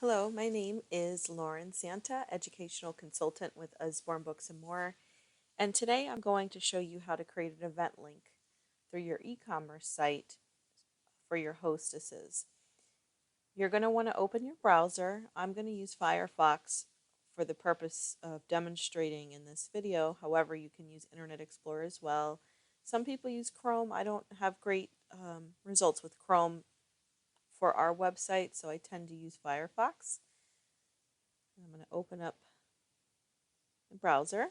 Hello, my name is Lauren Santa, educational consultant with Usborne Books and More, and today I'm going to show you how to create an event link through your e-commerce site for your hostesses. You're going to want to open your browser. I'm going to use Firefox for the purpose of demonstrating in this video. However, you can use Internet Explorer as well. Some people use Chrome. I don't have great results with Chrome for our website, so I tend to use Firefox. I'm going to open up the browser.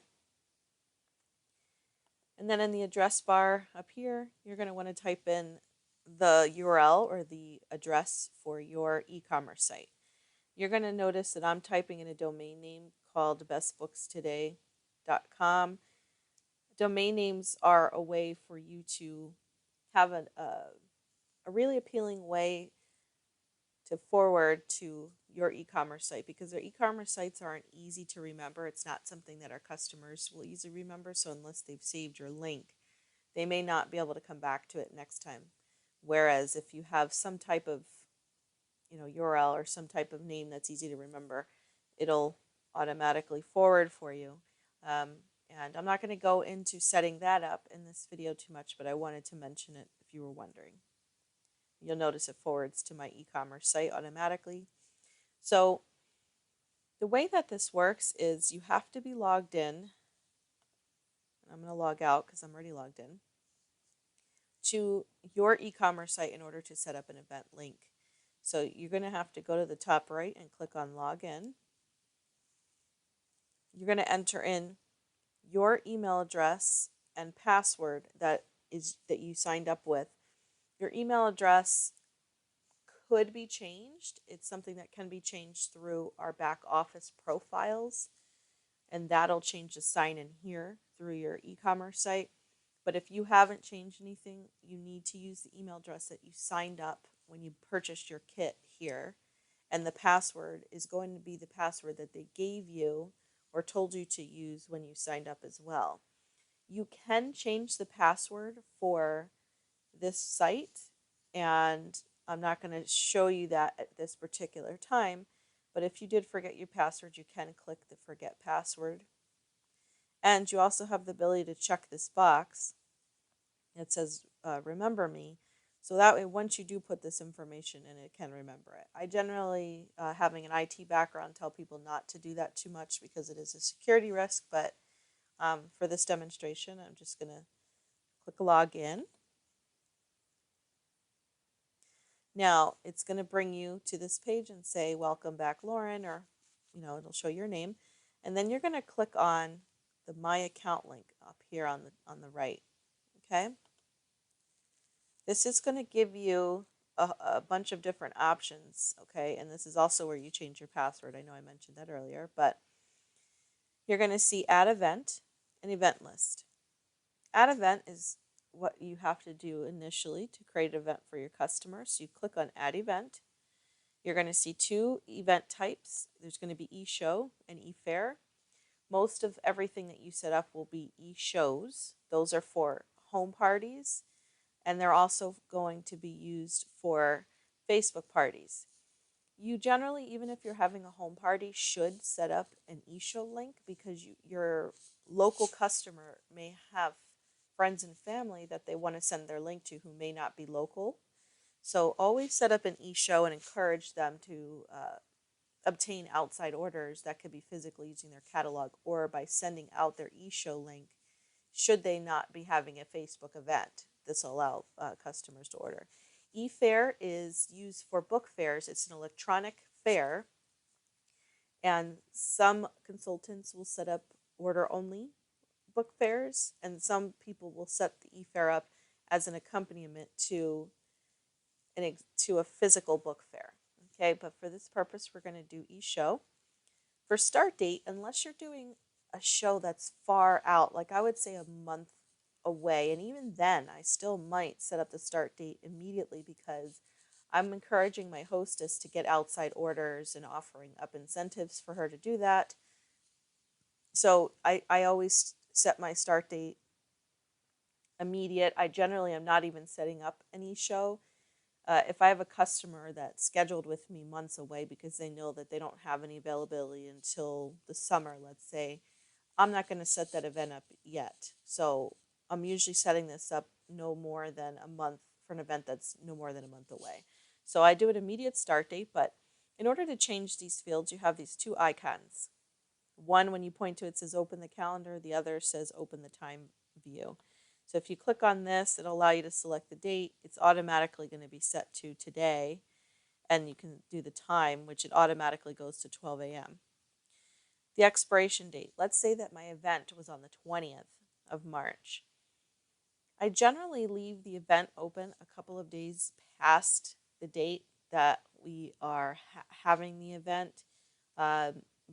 And then in the address bar up here, you're going to want to type in the URL or the address for your e-commerce site. You're going to notice that I'm typing in a domain name called bestbookstoday.com. Domain names are a way for you to have a really appealing way to forward to your e-commerce site, because their e-commerce sites aren't easy to remember. It's not something that our customers will easily remember, so unless they've saved your link, they may not be able to come back to it next time. Whereas if you have some type of URL or some type of name that's easy to remember, it'll automatically forward for you. And I'm not going to go into setting that up in this video too much, but I wanted to mention it if you were wondering. You'll notice it forwards to my e-commerce site automatically. So the way that this works is you have to be logged in. I'm going to log out because I'm already logged in to your e-commerce site in order to set up an event link. So you're going to have to go to the top right and click on login. You're going to enter in your email address and password that you signed up with. Your email address could be changed. It's something that can be changed through our back office profiles, and that'll change the sign in here through your e-commerce site. But if you haven't changed anything, you need to use the email address that you signed up when you purchased your kit here. And the password is going to be the password that they gave you or told you to use when you signed up as well. You can change the password for this site, and I'm not going to show you that at this particular time. But if you did forget your password, you can click the forget password. And you also have the ability to check this box. It says, remember me. So that way, once you do put this information in, it can remember it. I generally, having an IT background, tell people not to do that too much because it is a security risk. But for this demonstration, I'm just going to click login. Now, it's going to bring you to this page and say, welcome back, Lauren, or, it'll show your name. And then you're going to click on the My Account link up here on the right, okay? This is going to give you a bunch of different options, okay? And this is also where you change your password. I know I mentioned that earlier, but you're going to see Add Event and Event List. Add Event is what you have to do initially to create an event for your customers. So you click on Add Event. You're going to see two event types. There's going to be e-show and e-fair. Most of everything that you set up will be e-shows. Those are for home parties, and they're also going to be used for Facebook parties. You generally, even if you're having a home party, should set up an e-show link because your local customer may have friends and family that they want to send their link to who may not be local. So always set up an e-show and encourage them to obtain outside orders. That could be physically using their catalog or by sending out their e-show link should they not be having a Facebook event. This will allow customers to order. E-fair is used for book fairs. It's an electronic fair, and some consultants will set up order-only book fairs, and some people will set the e-fair up as an accompaniment to a physical book fair. Okay, but for this purpose, we're going to do e-show. For start date, unless you're doing a show that's far out, like I would say a month away, and even then, I still might set up the start date immediately because I'm encouraging my hostess to get outside orders and offering up incentives for her to do that. So I always set my start date immediate. I generally am not even setting up any show if I have a customer that's scheduled with me months away because they know that they don't have any availability until the summer, let's say, I'm not going to set that event up yet. So I'm usually setting this up no more than a month for an event that's no more than a month away. So I do an immediate start date, but in order to change these fields, you have these two icons. One, when you point to it, says open the calendar. The other says open the time view. So if you click on this, it'll allow you to select the date. It's automatically going to be set to today, and you can do the time, which it automatically goes to 12 a.m. The expiration date. Let's say that my event was on the 20th of March. I generally leave the event open a couple of days past the date that we are having the event,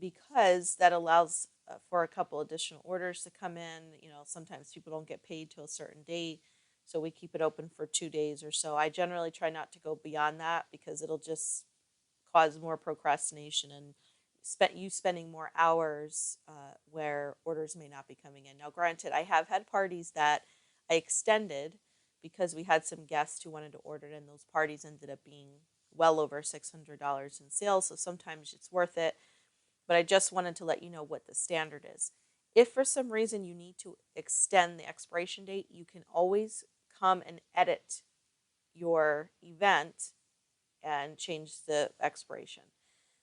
because that allows for a couple additional orders to come in. Sometimes people don't get paid till a certain date, so we keep it open for 2 days or so. I generally try not to go beyond that because it'll just cause more procrastination and spending more hours where orders may not be coming in. Now, granted, I have had parties that I extended because we had some guests who wanted to order it, and those parties ended up being well over $600 in sales. So sometimes it's worth it. But I just wanted to let you know what the standard is. If for some reason you need to extend the expiration date, you can always come and edit your event and change the expiration.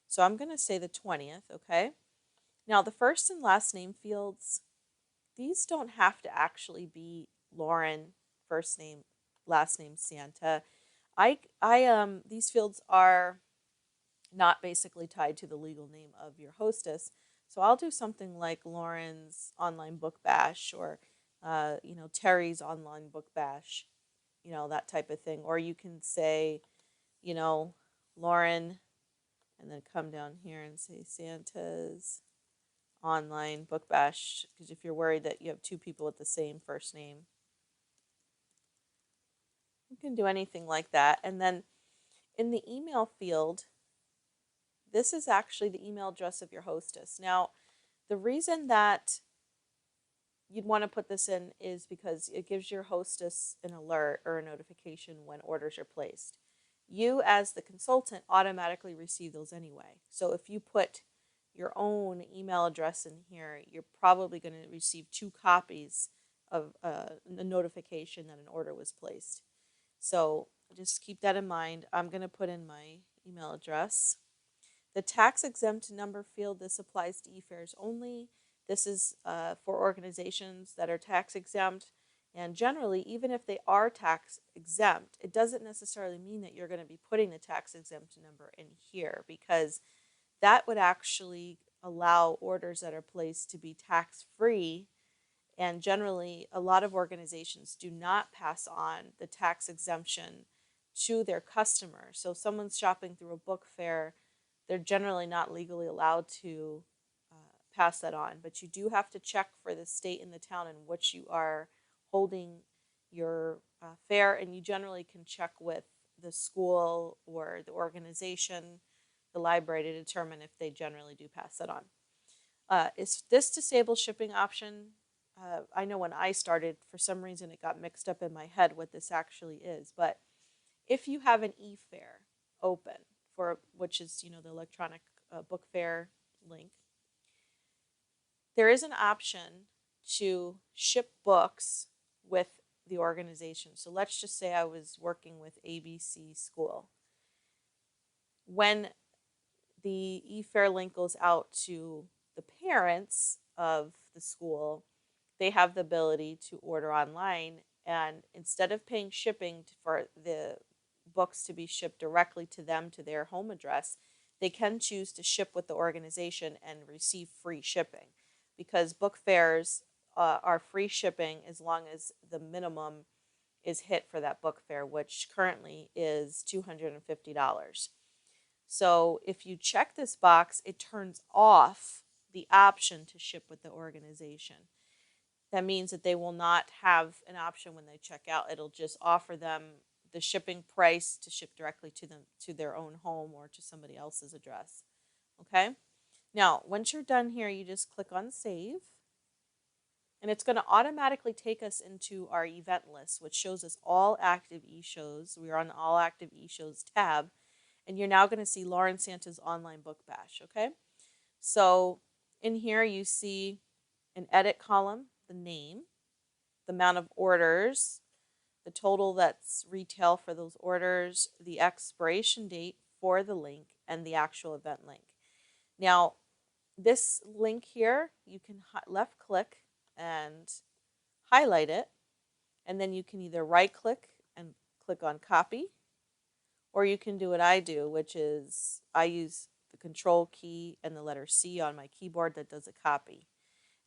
So I'm going to say the 20th, okay? Now, the first and last name fields, these don't have to actually be Lauren, first name, last name Santa. These fields are not basically tied to the legal name of your hostess. So I'll do something like Lauren's online book bash, or Terry's online book bash, that type of thing. Or you can say, Lauren, and then come down here and say Santa's online book bash, because if you're worried that you have two people with the same first name, you can do anything like that. And then in the email field, this is actually the email address of your hostess. Now, the reason that you'd want to put this in is because it gives your hostess an alert or a notification when orders are placed. You, as the consultant, automatically receive those anyway. So if you put your own email address in here, you're probably going to receive 2 copies of a notification that an order was placed. So just keep that in mind. I'm going to put in my email address. The tax exempt number field, this applies to e-fairs only. This is for organizations that are tax exempt. And generally, even if they are tax exempt, it doesn't necessarily mean that you're going to be putting the tax exempt number in here, because that would actually allow orders that are placed to be tax free. And generally, a lot of organizations do not pass on the tax exemption to their customers. So if someone's shopping through a book fair, they're generally not legally allowed to pass that on. But you do have to check for the state and the town in which you are holding your fair, and you generally can check with the school or the organization, the library, to determine if they generally do pass that on. Is this disabled shipping option? I know when I started, for some reason it got mixed up in my head what this actually is. But if you have an e-fair open, for which is the electronic book fair link, there is an option to ship books with the organization. So let's just say I was working with ABC School. When the e-fair link goes out to the parents of the school, they have the ability to order online, and instead of paying shipping for the books to be shipped directly to them to their home address, they can choose to ship with the organization and receive free shipping, because book fairs are free shipping as long as the minimum is hit for that book fair, which currently is $250. So if you check this box, it turns off the option to ship with the organization. That means that they will not have an option when they check out. It'll just offer them the shipping price to ship directly to them, to their own home or to somebody else's address. Okay? Now, once you're done here, you just click on save. And it's going to automatically take us into our event list, which shows us all active e-shows. We're on the All Active E-shows tab, and you're now going to see Lauren Santa's Online Book Bash, okay? So in here you see an edit column, the name, the amount of orders, the total that's retail for those orders, the expiration date for the link, and the actual event link. Now, this link here, you can left click and highlight it, and then you can either right click and click on copy, or you can do what I do, which is I use the control key and the letter C on my keyboard that does a copy.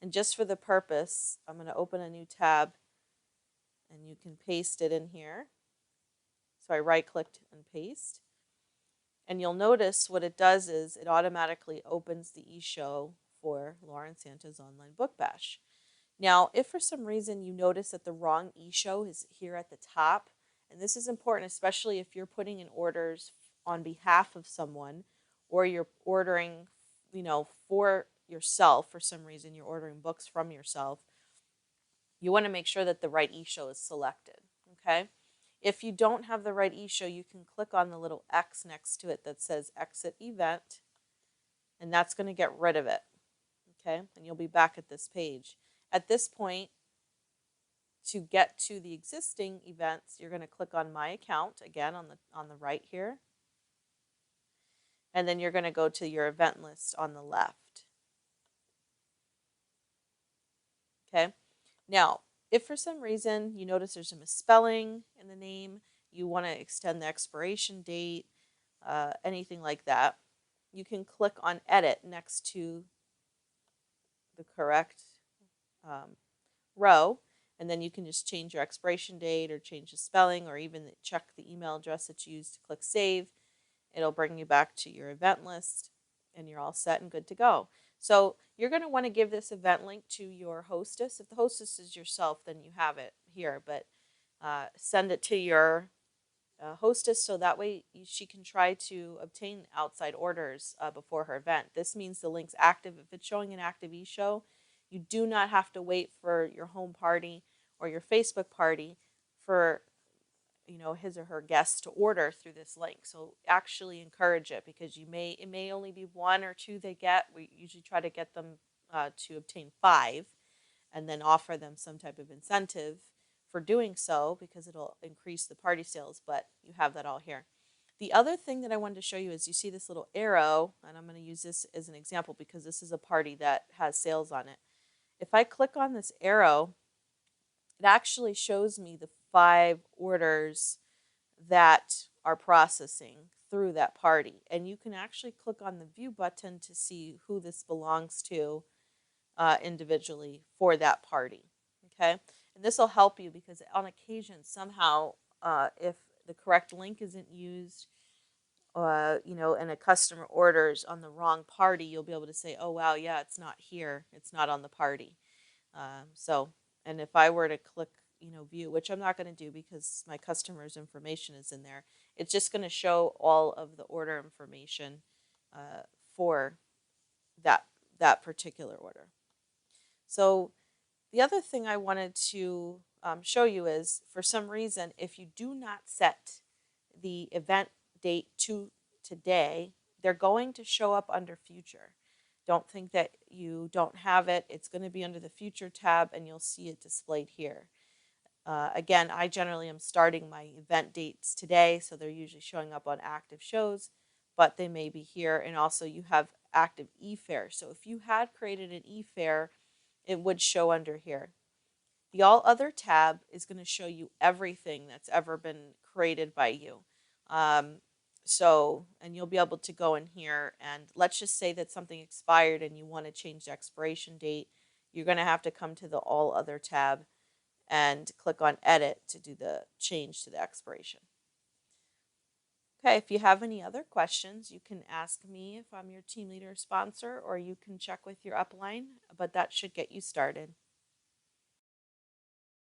And just for the purpose, I'm going to open a new tab and you can paste it in here. So I right clicked and paste. And you'll notice what it does is it automatically opens the e-show for Lauren Santa's Online Book Bash. Now, if for some reason you notice that the wrong e-show is here at the top, and this is important, especially if you're putting in orders on behalf of someone, or you're ordering, for yourself, for some reason you're ordering books from yourself, you want to make sure that the right e-show is selected, okay? If you don't have the right e-show, you can click on the little X next to it that says Exit Event, and that's going to get rid of it, okay? And you'll be back at this page. At this point, to get to the existing events, you're going to click on My Account, again on the right here, and then you're going to go to your event list on the left, okay? Now, if for some reason you notice there's a misspelling in the name, you want to extend the expiration date, anything like that, you can click on Edit next to the correct row, and then you can just change your expiration date or change the spelling or even check the email address that you used to click Save. It'll bring you back to your event list, and you're all set and good to go. So you're going to want to give this event link to your hostess. If the hostess is yourself, then you have it here, but send it to your hostess so that way she can try to obtain outside orders before her event. This means the link's active. If it's showing an active e-show, you do not have to wait for your home party or your Facebook party for his or her guests to order through this link. So actually encourage it, because it may only be one or two they get. We usually try to get them to obtain 5 and then offer them some type of incentive for doing so, because it'll increase the party sales, but you have that all here. The other thing that I wanted to show you is you see this little arrow, and I'm going to use this as an example because this is a party that has sales on it. If I click on this arrow, it actually shows me the 5 orders that are processing through that party. And you can actually click on the view button to see who this belongs to individually for that party, okay? And this will help you because on occasion, somehow, if the correct link isn't used, and a customer orders on the wrong party, you'll be able to say, oh, wow, yeah, it's not here. It's not on the party. And if I were to click, view, which I'm not going to do because my customer's information is in there, it's just going to show all of the order information for that particular order. So the other thing I wanted to show you is, for some reason, if you do not set the event date to today, they're going to show up under future. Don't think that you don't have it. It's going to be under the future tab, and you'll see it displayed here. Again, I generally am starting my event dates today, so they're usually showing up on active shows, but they may be here. And also you have active e-fair. So if you had created an e-fair, it would show under here. The All Other tab is going to show you everything that's ever been created by you. And you'll be able to go in here, and let's just say that something expired and you want to change the expiration date. You're going to have to come to the All Other tab and click on Edit to do the change to the expiration. Okay, if you have any other questions, you can ask me if I'm your team leader or sponsor, or you can check with your upline, but that should get you started.